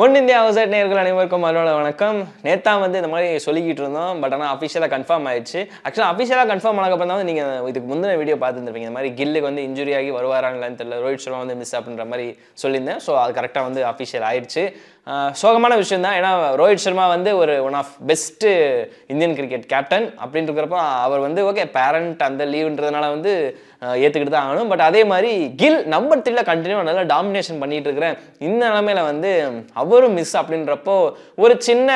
One India outside நேயர்கள் அனைவருக்கும் வணக்கம். நேத்தா வந்து இந்த மாதிரி சொல்லிக்கிட்டு இருந்தோம். பட் ஆனால் அஃபிஷியலாக கன்ஃபார்ம் ஆயிடுச்சு. ஆக்சுவலாக அஃபிஷியலாக கன்ஃபார்ம் ஆனதுக்கப்புறம் தான் நீங்கள் இதுக்கு முந்தின வீடியோ பார்த்துருப்பீங்க. இந்த மாதிரி கில்லுக்கு வந்து இன்ஜுரி ஆகி வருவாரான்னு தெரியல, ரோஹித் சர்மா வந்து மிஸ் அப்படின்ற மாதிரி சொல்லியிருந்தேன். ஸோ அது கரெக்டாக வந்து அஃபிஷியல் ஆயிடுச்சு. சோகமான விஷயம் தான். ஏன்னா ரோஹித் சர்மா வந்து ஒரு one of best Indian cricket captain அப்படின்னு இருக்கிறப்போ அவர் வந்து ஓகே பேரண்ட் அந்த லீவுன்றதுனால வந்து ஏற்றுக்கிட்டு தான் ஆகணும். பட் அதே மாதிரி கில் நம்பர் 3ல கண்டினியூ நல்லா டாமினேஷன் பண்ணிட்டு இருக்கிறேன். இந்த நிலைமையில வந்து அவரும் மிஸ் அப்படின்றப்போ ஒரு சின்ன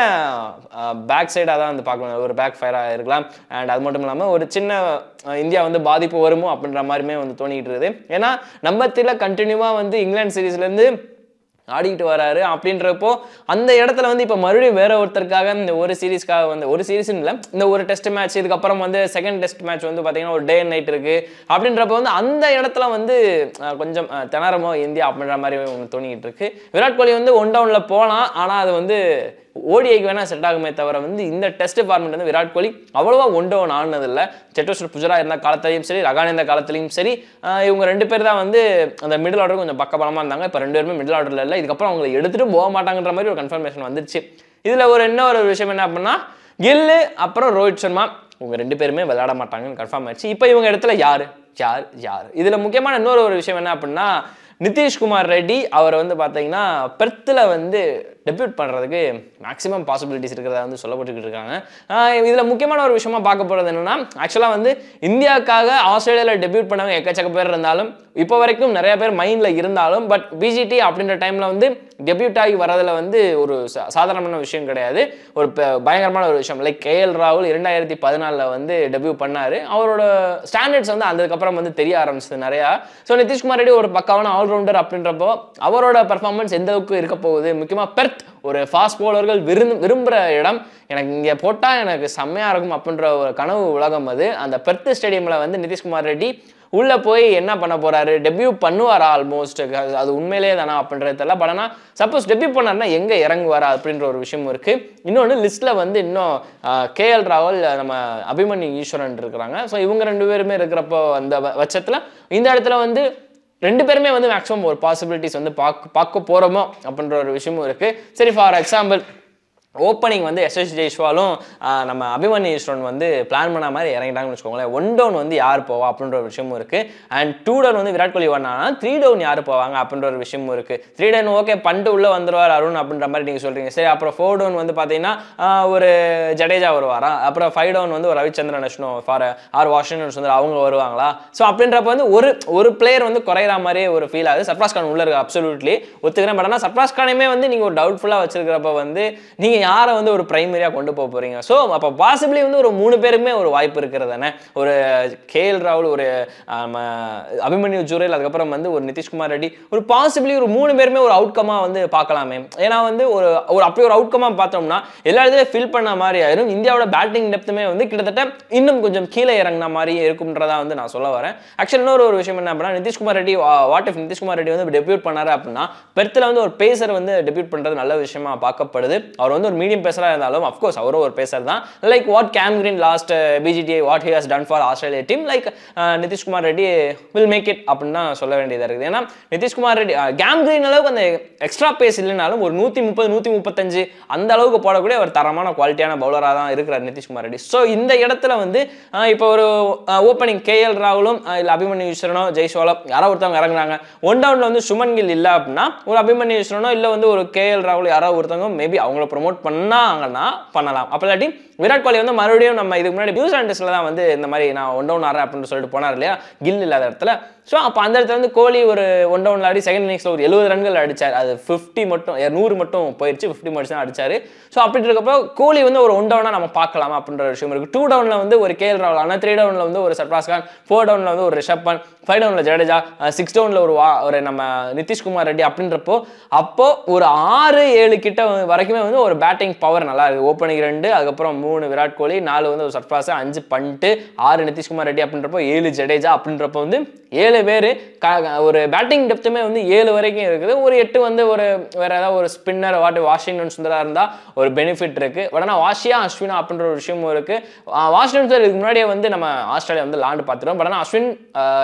பேக் சைடாக தான் வந்து பார்க்கணும், ஒரு பேக் ஃபயராக இருக்கலாம். அண்ட் அது மட்டும் இல்லாமல் ஒரு சின்ன இந்தியா வந்து பாதிப்பு வருமோ அப்படின்ற மாதிரியுமே வந்து தோணிக்கிட்டு இருக்குது. ஏன்னா நம்பர் 3ல கண்டினியூவாக வந்து இங்கிலாந்து சீரீஸ்லேருந்து ஆடிக்கிட்டு வராரு. அப்படின்றப்போ அந்த இடத்துல வந்து இப்போ மறுபடியும் வேற ஒருத்தருக்காக இந்த ஒரு சீரீஸ்க்காக வந்து ஒரு சீரீஸ்ன்னு இல்லை, இந்த ஒரு டெஸ்ட் மேட்ச் இதுக்கப்புறம் வந்து செகண்ட் டெஸ்ட் மேட்ச் வந்து பார்த்தீங்கன்னா ஒரு டே அண்ட் நைட் இருக்கு. அப்படின்றப்போ வந்து அந்த இடத்துல வந்து கொஞ்சம் திணறமோ இந்தியா அப்படின்ற மாதிரி ஒன்று தோணிக்கிட்டு இருக்கு. விராட் கோலி வந்து ஒன் டவுனில் போகலாம், ஆனால் அது வந்து ஓடிஐக்கு வேணா செட் ஆகுமே தவிர வந்து இந்த டெஸ்ட் ஃபார்மெட் வந்து விராட் கோலி அவ்வளோவா ஒன் டவுன் ஆனதில்லை. சேட்டேஸ்வர் புஜரா இருந்த காலத்திலையும் சரி, ரகானே இருந்த காலத்திலையும் சரி, இவங்க ரெண்டு பேர் தான் வந்து அந்த மிடில் ஆர்டர் கொஞ்சம் பக்கபலமாக இருந்தாங்க. இப்போ ரெண்டு பேருமே மிடில் ஆர்டரில் இல்லை. இதுக்கப்புறம் அவங்களை எடுத்துகிட்டு போக மாட்டாங்கன்ற மாதிரி ஒரு கன்ஃபர்மேஷன் வந்துருச்சு. இதில் இன்னொரு விஷயம் என்ன அப்படின்னா, கில்லு அப்புறம் ரோஹித் சர்மா இவங்க ரெண்டு பேருமே விளையாட மாட்டாங்கன்னு கன்ஃபார்ம் ஆயிடுச்சு. இப்போ இவங்க இடத்துல யார் யார் யார் இதில் முக்கியமான இன்னொரு விஷயம் என்ன அப்படின்னா, நிதிஷ்குமார் ரெட்டி அவர் வந்து பார்த்தீங்கன்னா பெர்த்தில் வந்து டெபியூட் பண்ணுறதுக்கு மேக்ஸிமம் பாசிபிலிட்டிஸ் இருக்கிறதா வந்து சொல்லப்பட்டுக்கிட்டு இருக்காங்க. இதில் முக்கியமான ஒரு விஷயமா பார்க்க போகிறது என்னென்னா, ஆக்சுவலாக வந்து இந்தியாவுக்காக ஆஸ்திரேலியாவில் டெபியூட் பண்ணவங்க எக்கச்சக்க பேர் இருந்தாலும் இப்போ வரைக்கும் நிறைய பேர் மைண்டில் இருந்தாலும் பட் பிஜிடி அப்படின்ற டைமில் வந்து டெபியூட் ஆகி வரதில் வந்து ஒரு சாதாரணமான விஷயம் கிடையாது. ஒரு பயங்கரமான ஒரு விஷயம். லைக் கேஎல் ராகுல் 2014 வந்து டெபியூ பண்ணார். அவரோட ஸ்டாண்டர்ட்ஸ் வந்து அதுக்கப்புறம் வந்து தெரிய ஆரம்பிச்சது நிறையா. ஸோ நிதிஷ்குமார் ரெட்டி ஒரு பக்காவான ஆல்ரவுண்டர் அப்படின்றப்போ அவரோட பர்ஃபார்மன்ஸ் எந்த அளவுக்கு இருக்க போகுது, முக்கியமாக பெர்த் ஒரு ஃபாஸ்ட் பவுலர்கள் விரும்புகிற இடம், எனக்கு இங்கே போட்டால் எனக்கு செம்மையாக இருக்கும் அப்படின்ற ஒரு கனவு உலகம் அது. அந்த பெர்த் ஸ்டேடியமில் வந்து நிதிஷ்குமார் ரெட்டி உள்ளே போய் என்ன பண்ண போகிறாரு, டெபியூ பண்ணுவாரா, ஆல்மோஸ்ட் அது உண்மையிலேயே தானா அப்படின்றது தெரியல. பட் ஆனால் சப்போஸ் டெபியூ பண்ணார்னா எங்கே இறங்குவாரா அப்படின்ற ஒரு விஷயம் இருக்குது. இன்னொன்று லிஸ்ட்டில் வந்து இன்னும் கேஎல் ராகுல், நம்ம அபிமன்யு ஈஸ்வரன் இருக்கிறாங்க. ஸோ இவங்க ரெண்டு பேருமே இருக்கிறப்போ அந்த பட்சத்தில் இந்த இடத்துல வந்து ரெண்டு பேருமே வந்து மேக்ஸிமம் ஒரு பாசிபிலிட்டிஸ் வந்து பார்க்க போகிறோமோ அப்படின்ற ஒரு விஷயமும் இருக்குது. சரி, ஃபார் எக்ஸாம்பிள் ஓப்பனிங் வந்து எஸ்எஸ் ஜெய்ஸ்வாலும் நம்ம அபிமன்யு ஈஸ்வரன் வந்து பிளான் பண்ண மாதிரி இறங்கிட்டாங்கன்னு வச்சுக்கோங்களேன். ஒன் டவுன் வந்து யார் போவா அப்படின்ற ஒரு விஷயமும் இருக்குது. அண்ட் 2 டவுன் வந்து விராட் கோலி வரனானா 3 டவுன் யார் போவாங்க அப்படின்ற ஒரு விஷயமும் இருக்குது. 3 டவுன் ஓகே பண்ணிட்டு உள்ளே வந்துடுவார் அருண் அப்படின்ற மாதிரி நீங்கள் சொல்கிறீங்க. சரி, அப்புறம் 4 டவுன் வந்து பார்த்தீங்கன்னா ஒரு ஜடேஜா வருவாரா, அப்புறம் 5 டவுன் வந்து ஒரு ரவிச்சந்திரன் அஸ்வினோ ஃபார் வாஷிங்டன் சுந்தர் அவங்க வருவாங்களா. ஸோ அப்படின்றப்ப வந்து ஒரு பிளேயர் வந்து குறையிற மாதிரியே ஒரு ஃபீல் ஆகுது. சர்ஃப்ராஸ் கான் உள்ள இருக்கு, அப்சல்யூட்லி ஒத்துக்கிறேன். பட் ஆனால் சர்ஃப்ராஸ் கானையுமே வந்து நீங்கள் ஒரு டவுட்ஃபுல்லாக வச்சிருக்கிறப்ப வந்து நீங்கள் யாரை வந்து ஒரு பிரைமரியா கொண்டு போக போறீங்க. ஸோ அப்போ பாசிபிளி வந்து ஒரு 3 பேருக்குமே ஒரு வாய்ப்பு இருக்கிறது தானே. ஒரு கேஎல் ராகுல், ஒரு அபிமன்யு ஜுரேல், அதுக்கப்புறம் வந்து ஒரு நிதிஷ்குமார் ரெட்டி, ஒரு பாசிபிளி ஒரு 3 பேருமே ஒரு அவுட்கமா வந்து பார்க்கலாமே. ஏன்னா வந்து ஒரு அப்படி ஒரு அவுட்கமா பார்த்தோம்னா எல்லா இடத்துலையும் ஃபில் பண்ண மாதிரி ஆயிரும். இந்தியாவோட பேட்டிங் டெப்த்துமே வந்து கிட்டத்தட்ட இன்னும் கொஞ்சம் கீழே இறங்கின மாதிரி இருக்கும்ன்றதா வந்து நான் சொல்ல வரேன். ஆக்சுவலி இன்னொரு விஷயம் என்ன அப்படின்னா, நிதிஷ்குமார் ரெட்டி வாட் இஃப் நிதிஷ்குமார் ரெட்டி வந்து டெபியூட் பண்ணாரு அப்படின்னா பெர்த்தில் வந்து ஒரு பேசர் வந்து டெபியூட் பண்றது நல்ல விஷயமா பார்க்கப்படுது. அவர் வந்து ஒரு மீடியம் பேசரா இருந்தாலும் அஃப்கோர்ஸ் அவரும் ஒரு பேசர் தான். Like what Cam Green last BGT what he has done for Australia team, like Nitish Kumar Reddy will make it அப்படின்னு தான் சொல்ல வேண்டியதாக இருக்குது. ஏன்னா நிதிஷ்குமார் ரெட்டி கேம் கிரீன் அளவுக்கு அந்த எக்ஸ்ட்ரா பேஸ் இல்லைனாலும் ஒரு 130 135 அந்த அளவுக்கு போடக்கூடிய ஒரு தரமான குவாலிட்டியான பவுலராக தான் இருக்கிறார் நிதிஷ்குமார் ரெட்டி. ஸோ இந்த இடத்துல வந்து இப்போ ஒரு ஓப்பனிங் கேஎல் ராகுலும் இல்லை அபிமன்யு ஈஸ்வரனோ ஜெய்ஸ்வாலோ யாரோ ஒருத்தவங்க இறங்குறாங்க. ஒன் டவுன்ல வந்து சுமன் கில் இல்லை அப்படின்னா ஒரு அபிமன்யு ஈஸ்வரனோ இல்லை வந்து ஒரு கேஎல் ராகுல் யாராவது ஒருத்தவங்க மேபி அவங்கள ப்ரொமோட் பண்ணாங்கன்னா பண்ணலாம். அப்போ இல்லாட்டி விராட் கோலி வந்து மறுபடியும் நம்ம இதுக்கு முன்னாடி நியூசிலாந்து டெஸ்ட்ல தான் வந்து இந்த மாதிரி நான் ஒன் டவுன் ஆடுறேன் அப்படின்னு சொல்லிட்டு போனார் இல்லையா, கில் இல்லாத இடத்துல. ஸோ அப்போ அந்த இடத்துல வந்து கோலி ஒரு ஒன் டவுன்ல ஆடி செகண்ட் இன்னிங்ஸ்ல ஒரு 70 ரன்கள் அடிச்சார். அது 50 மட்டும் 100 மட்டும் போயிடுச்சு, 50 மட்டும் தான் அடிச்சாரு. ஸோ அப்படி இருக்கப்போ கோலி வந்து ஒரு ஒன் டவுனா நம்ம பார்க்கலாமா அப்படின்ற விஷயம் இருக்கு. 2 டவுன்ல வந்து ஒரு கேஎல் ராகுல், ஆனால் 3 டவுன்ல வந்து ஒரு சர்ஃப்ராஸ் கான், 4 டவுன்ல வந்து ஒரு ரிஷப் பண்ட், 5 டவுன்ல ஜடேஜா, 6 டவுன்ல ஒரு நம்ம நிதிஷ்குமார் ரெட்டி அப்படின்றப்போ அப்போ ஒரு 6-7 கிட்ட வரைக்குமே வந்து ஒரு பேட்டிங் பவர் நல்லா இருக்கு. ஓப்பனிங் 2, அதுக்கப்புறம் 3 விராட் கோலி, 4 வந்து ஒரு சர்ஃப்ராஸ், 5 பண்ட், 6 நிதிஷ்குமார் ரெட்டி அப்படின்றப்போ 7 ஜடேஜா அப்படின்றப்போ வந்து 7 பேர் ஒரு பேட்டிங் டெப்த்துமே வந்து 7 வரைக்கும் இருக்குது. ஒரு 8 வந்து ஒரு வேற ஏதாவது ஒரு ஸ்பின்னர் வாஷிங்டன் சுந்தரா இருந்தால் ஒரு பெனிஃபிட் இருக்கு. பட் ஆனால் வாஷியா அஸ்வினா அப்படின்ற ஒரு விஷயமும் இருக்கு. வாஷிங்டன் சுந்தர் இதுக்கு முன்னாடியே வந்து நம்ம ஆஸ்திரேலியா வந்து லாண்டு பார்த்துருவோம். பட் ஆனால் அஸ்வின்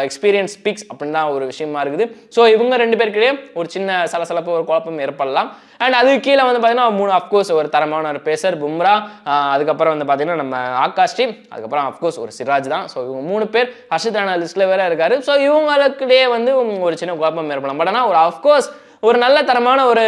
எக்ஸ்பீரியன்ஸ் பிக்ஸ் அப்படின்னு தான் ஒரு விஷயமா இருக்குது. ஸோ இவங்க ரெண்டு பேருக்கிடையே ஒரு சின்ன சலசலப்பு ஒரு குழப்பம் ஏற்படலாம். அண்ட் அதுக்கு கீழே வந்து பார்த்தீங்கன்னா 3 அஃப்கோர்ஸ் ஒரு தரமான ஒரு பேசர் பும்ரா, அதுக்கப்புறம் வந்து பார்த்தீங்கன்னா நம்ம ஆகாஷ் டீம், அதுக்கப்புறம் அஃப்கோர்ஸ் ஒரு சிராஜ் தான். ஸோ இவங்க 3 பேர் ஹர்ஷித் ராணா லிஸ்ட்டில் வேற இருக்காரு. ஸோ இவங்களுக்கிட்டே வந்து ஒரு சின்ன குழப்பம் ஏற்படலாம். பட் ஆனால் ஒரு அஃப்கோர்ஸ் ஒரு நல்ல தரமான ஒரு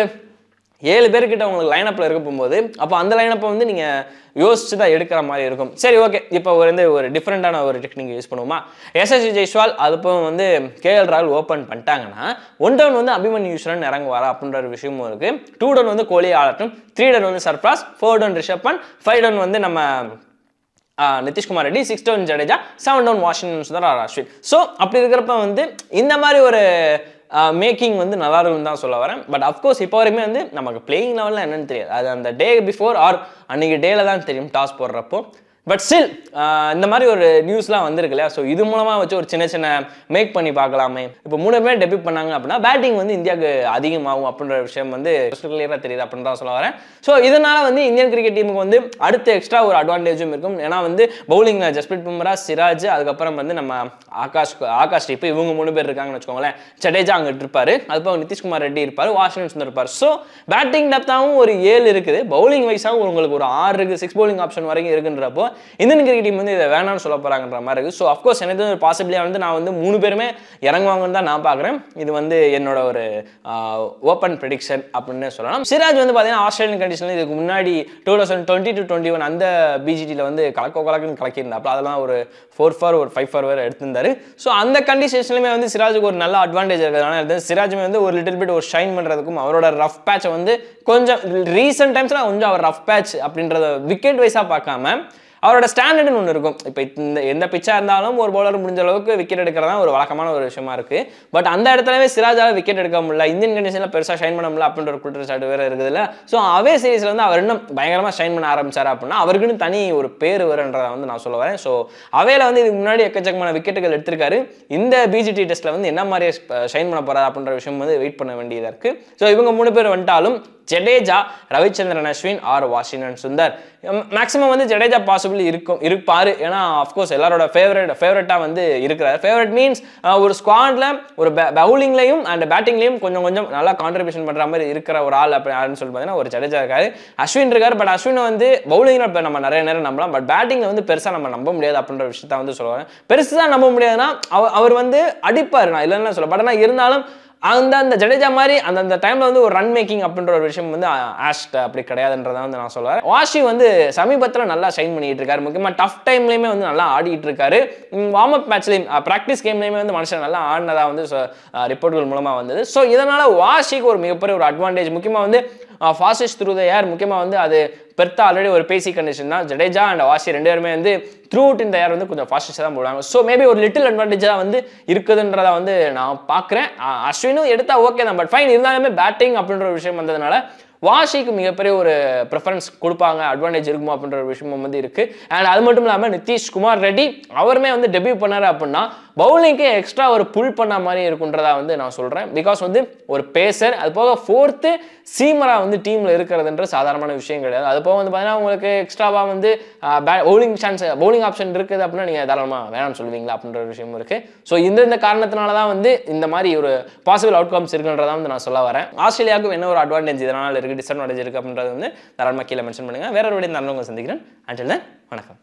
7 பேர்கிட்ட உங்களுக்கு லைனப்பில் இருக்க போகும்போது அப்போ அந்த லைனப்பை வந்து நீங்கள் யோசிச்சு தான் எடுக்கிற மாதிரி இருக்கும். சரி, ஓகே, இப்போ வந்து ஒரு டிஃப்ரெண்டான ஒரு டெக்னிக் யூஸ் பண்ணுவோமா? எஸ்எஸ்வி ஜெய்ஸ்வால் அதுப்போ வந்து கேஎல் ராகுல் ஓப்பன் பண்ணிட்டாங்கன்னா 1 டவுன் வந்து அபிமன்யு ஈஸ்வரன் இறங்குவாரா அப்படின்ற ஒரு விஷயமும் இருக்கு. 2 டவுன் வந்து கோலி ஆடட்டும், 3 டவுன் வந்து சர்ஃப்ராஸ், 4 டவுன் ரிஷப் பண்ட், 5 டவுன் வந்து நம்ம Nitish Kumar Reddy, 6 down Jadeja, 7 down Washington Sundar R Ashwin. So அப்படி இருக்கிறப்ப வந்து இந்த மாதிரி ஒரு மேக்கிங் வந்து நல்லா இருக்குன்னு தான் சொல்ல வரேன். பட் அஃப்கோர்ஸ் இப்போ வரைக்குமே வந்து நமக்கு பிளேயிங் லெவலில் என்னன்னு தெரியாது. அது அந்த டே பிஃபோர் ஆர் அன்னைக்கு டேல தான் தெரியும் டாஸ் போடுறப்போ. பட் ஸ்டில் இந்த மாதிரி ஒரு நியூஸ்லாம் வந்திருக்கு இல்லையா? ஸோ இது மூலமாக வச்சு ஒரு சின்ன சின்ன மேக் பண்ணி பார்க்கலாமே. இப்போ 3 பேர் டெபியூட் பண்ணாங்க அப்படின்னா பேட்டிங் வந்து இந்தியாவுக்கு அதிகமாகும் அப்படின்ற விஷயம் வந்து கிளியராக தெரியுது அப்படின்னு தான் சொல்ல வரேன். ஸோ இதனால வந்து இந்தியன் கிரிக்கெட் டீமுக்கு வந்து அடுத்த எக்ஸ்ட்ரா ஒரு அட்வான்டேஜும் இருக்கும். ஏன்னா வந்து பவுலிங் ஜஸ்பிரீத் பும்ரா, சிராஜ், அதுக்கப்புறம் வந்து நம்ம ஆகாஷ் இப்போ இவங்க 3 பேர் இருக்காங்கன்னு வச்சுக்கோங்களேன். ஜடேஜா அங்கிட்டு இருப்பாரு, அதுப்போ நிதிஷ்குமார் ரெட்டி இருப்பார், வாஷிங்டன் சுந்தர் இருப்பார். ஸோ பேட்டிங் டெப்த்தாகவும் ஒரு 7 இருக்குது, பவுலிங் வைஸாகவும் உங்களுக்கு ஒரு 6 இருக்குது, 6 பவுலிங் ஆப்ஷன் வரைக்கும் இருக்குன்றப்போ இந்தியன் கிரிக்கெட் டீம் வந்து இதை வேணாம்னு சொல்ல போறாங்கன்ற மாதிரி இருக்கு. ஸோ அஃப்கோர்ஸ் எனக்கு ஒரு பாசிபிலிட்டியாக வந்து நான் வந்து 3 பேருமே இறங்குவாங்கன்னு தான் நான் பார்க்குறேன். இது வந்து என்னோட ஒரு ஓப்பன் ப்ரெடிக்ஷன் அப்படின்னு சொல்லலாம். சிராஜ் வந்து பார்த்தீங்கன்னா ஆஸ்திரேலியன் கண்டிஷனில் இதுக்கு முன்னாடி 2020-21 அந்த பிஜிடியில் வந்து கலக்குன்னு கலக்கியிருந்தாப்புல அதெல்லாம் ஒரு 4-4 ஒரு 5-4 வேறு எடுத்திருந்தாரு. ஸோ அந்த கண்டிஷன்ஸ்லையுமே வந்து சிராஜுக்கு ஒரு நல்ல அட்வான்டேஜ் இருக்கிறதுனால சிராஜுமே வந்து ஒரு லிட்டில் பிட் ஒரு ஷைன் பண்ணுறதுக்கும் அவரோட ரஃப் பேட்சை வந்து கொஞ்சம் ரீசெண்ட் டைம்ஸில் கொஞ்சம் அவர் ரஃப் பேட்ச் அப்படின்றத விக்கெட் வைஸாக பார்க்காம அவரோட ஸ்டாண்டர்டுன்னு ஒன்று இருக்கும். இப்போ எந்த பிச்சாக இருந்தாலும் ஒரு பவுலர் முடிஞ்ச அளவுக்கு விக்கெட் எடுக்கிறதா ஒரு வழக்கமான ஒரு விஷயமா இருக்கு. பட் அந்த இடத்துலவே சிராஜால் விக்கெட் எடுக்க முடியல, இந்தியன் கண்டிஷனில் பெருசாக ஷைன் பண்ண முடியல அப்படின்ற ஒரு குற்றச்சாட்டு வேறு இருக்குதுல்ல. ஸோ அவே சீரீஸில் வந்து அவர் இன்னும் பயங்கரமாக ஷைன் பண்ண ஆரம்பிச்சார் அப்படின்னா அவருக்குன்னு தனி ஒரு பேர் வருன்றதை வந்து நான் சொல்ல வரேன். ஸோ அவையில் வந்து இதுக்கு முன்னாடி எக்கச்சக்கமான விக்கெட்டுகள் எடுத்திருக்காரு. இந்த பிஜிடி டெஸ்ட்டில் வந்து என்ன மாதிரி ஷைன் பண்ண போறாரு அப்படின்ற விஷயம் வந்து வெயிட் பண்ண வேண்டியதாக இருக்கு. ஸோ இவங்க 3 பேர் வந்துட்டாலும் ஜடேஜா, ரவிச்சந்திரன் அஸ்வின் ஆர் வாஷிங்டன் சுந்தர், மேக்ஸிமம் வந்து ஜடேஜா பாசிபிள் இருப்பாரு. ஏன்னா அஃப்கோர்ஸ் எல்லாரோட ஃபேவரட்டாக வந்து இருக்கிறார். ஃபேவரட் மீன்ஸ் ஒரு ஸ்குவாட்ல ஒரு பவுலிங்லையும் அண்ட் பேட்டிங்லையும் கொஞ்சம் நல்லா கான்ட்ரிபியூஷன் பண்ணுற மாதிரி இருக்கிற ஒரு ஆள் அப்படி யாருன்னு சொல்லி பார்த்தீங்கன்னா ஒரு ஜடேஜா இருக்காரு, அஸ்வின் இருக்காரு. பட் அஸ்வின் வந்து பவுலிங்கில் இப்போ நம்ம நிறைய நேரம் நம்பலாம், பட் பேட்டிங்கில் வந்து பெருசாக நம்ம நம்ப முடியாது அப்படின்ற விஷயத்த வந்து சொல்லுவாங்க. பெருசாக நம்ப முடியாதுன்னா அவர் வந்து அடிப்பார், நான் இல்லைன்னு சொல்ல. பட் ஆனால் இருந்தாலும் அந்த ஜடேஜா மாதிரி அந்த டைம்ல வந்து ஒரு ரன் மேக்கிங் அப்படின்ற ஒரு விஷயம் வந்து ஆஷ்ட் அப்படி கிடையாதுன்றதை வந்து நான் சொல்லுவேன். வாஷி வந்து சமீபத்தில் நல்லா ஷைன் பண்ணிட்டு இருக்காரு. முக்கியமாக டஃப் டைம்லையுமே வந்து நல்லா ஆடிட்டு இருக்காரு. வார்ம் அப் மேட்ச்லையும் ப்ராக்டிஸ் கேம்லையுமே வந்து மனுஷன் நல்லா ஆடினதா வந்து ரிப்போர்ட்டுகள் மூலமாக வந்தது. ஸோ இதனால வாஷிக்கு ஒரு மிகப்பெரிய ஒரு அட்வான்டேஜ். முக்கியமாக வந்து ஃபாஸ்டஸ்ட் த்ரூ த ஏர், முக்கியமாக வந்து அது பெருத்தா ஆல்ரெடி ஒரு பேசிக் கண்டிஷன் தான். ஜடேஜா அண்ட் வாஷி 2 பேருமே வந்து த்ரூ அவுட் இந்த ஏர் வந்து கொஞ்சம் ஃபாஸ்டஸ்டாக தான் போடுவாங்க. ஸோ மேபி ஒரு லிட்டில் அட்வான்டேஜாக வந்து இருக்குதுன்றதை வந்து நான் பார்க்குறேன். அஸ்வினும் எடுத்தா ஓகே தான், பட் ஃபைன் இருந்தாலுமே பேட்டிங் அப்படின்ற ஒரு விஷயம் வந்ததுனால வாஷிக்கு மிகப்பெரிய ஒரு ப்ரிஃபரன்ஸ் கொடுப்பாங்க, அட்வான்டேஜ் இருக்குமா அப்படின்ற ஒரு விஷயமும் வந்து இருக்கு. அண்ட் அது மட்டும் இல்லாமல் நிதிஷ்குமார் ரெட்டி அவருமே வந்து டெபியூ பண்ணாரு அப்படின்னா பவுலிங்க்கு எக்ஸ்ட்ரா ஒரு புல் பண்ண மாதிரி இருக்குன்றதா வந்து நான் சொல்றேன். பிகாஸ் வந்து ஒரு பேசர், அது போக 4th சீமரா வந்து டீம்ல இருக்கிறதுன்ற சாதாரணமான விஷயம் கிடையாது. அது போக வந்து பார்த்தீங்கன்னா உங்களுக்கு எக்ஸ்ட்ராவா வந்து பவுலிங் ஆப்ஷன் இருக்குது அப்படின்னா நீங்க தாராளமாக வேணாம்னு சொல்லுவீங்களா அப்படின்ற ஒரு விஷயம் இருக்கு. ஸோ இந்த காரணத்தினால தான் வந்து இந்த மாதிரி ஒரு பாசிபிள் அவுட்கம்ஸ் இருக்குன்றதா வந்து நான் சொல்ல வரேன். ஆஸ்திரேலியாவுக்கு என்ன ஒரு அட்வான்டேஜ் இதனால இருக்கு, டிஸ்அட்வான்டேஜ் இருக்கு அப்படின்றது வந்து தாராளமாக கீழே மென்ஷன் பண்ணுங்க. வேற ஒரு நல்லவங்க சந்திக்கிறேன். அண்டில் தென் வணக்கம்.